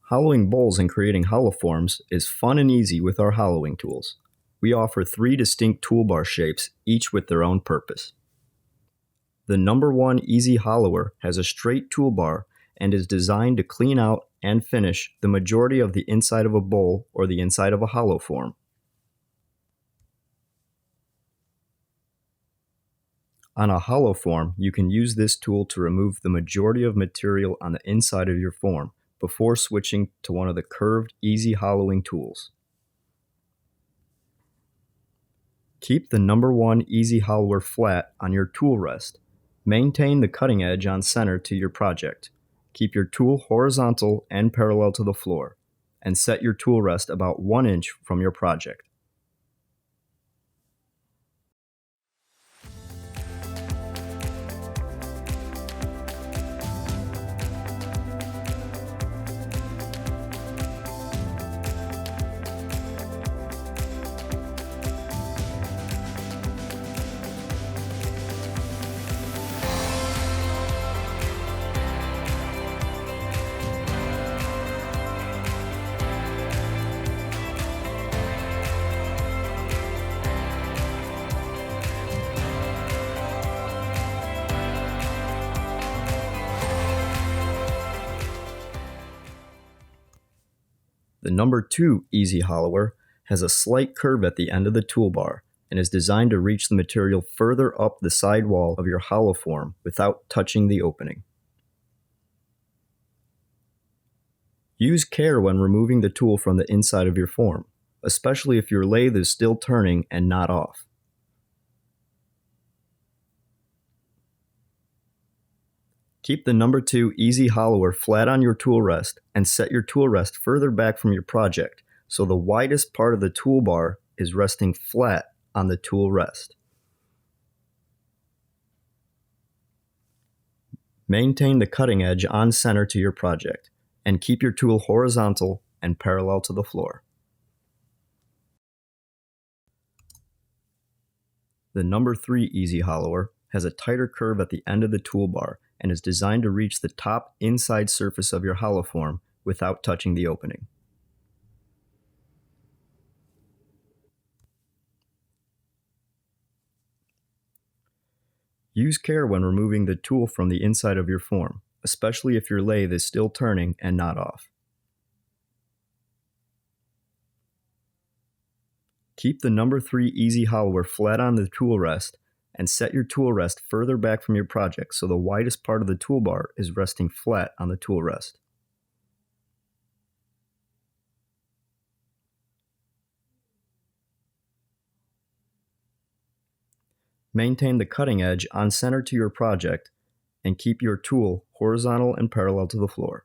Hollowing bowls and creating hollow forms is fun and easy with our hollowing tools. We offer 3 distinct toolbar shapes, each with their own purpose. The number 1 Easy Hollower has a straight toolbar and is designed to clean out and finish the majority of the inside of a bowl or the inside of a hollow form. On a hollow form, you can use this tool to remove the majority of material on the inside of your form before switching to one of the curved, easy hollowing tools. Keep the number 1 Easy Hollower flat on your tool rest. Maintain the cutting edge on center to your project. Keep your tool horizontal and parallel to the floor, and set your tool rest about 1 inch from your project. The number 2 Easy Hollower has a slight curve at the end of the toolbar and is designed to reach the material further up the side wall of your hollow form without touching the opening. Use care when removing the tool from the inside of your form, especially if your lathe is still turning and not off. Keep the number 2 Easy Hollower flat on your tool rest and set your tool rest further back from your project so the widest part of the toolbar is resting flat on the tool rest. Maintain the cutting edge on center to your project and keep your tool horizontal and parallel to the floor. The number 3 Easy Hollower has a tighter curve at the end of the toolbar and is designed to reach the top inside surface of your hollow form without touching the opening. Use care when removing the tool from the inside of your form, especially if your lathe is still turning and not off. Keep the number 3 Easy Hollower flat on the tool rest and set your tool rest further back from your project so the widest part of the toolbar is resting flat on the tool rest. Maintain the cutting edge on center to your project and keep your tool horizontal and parallel to the floor.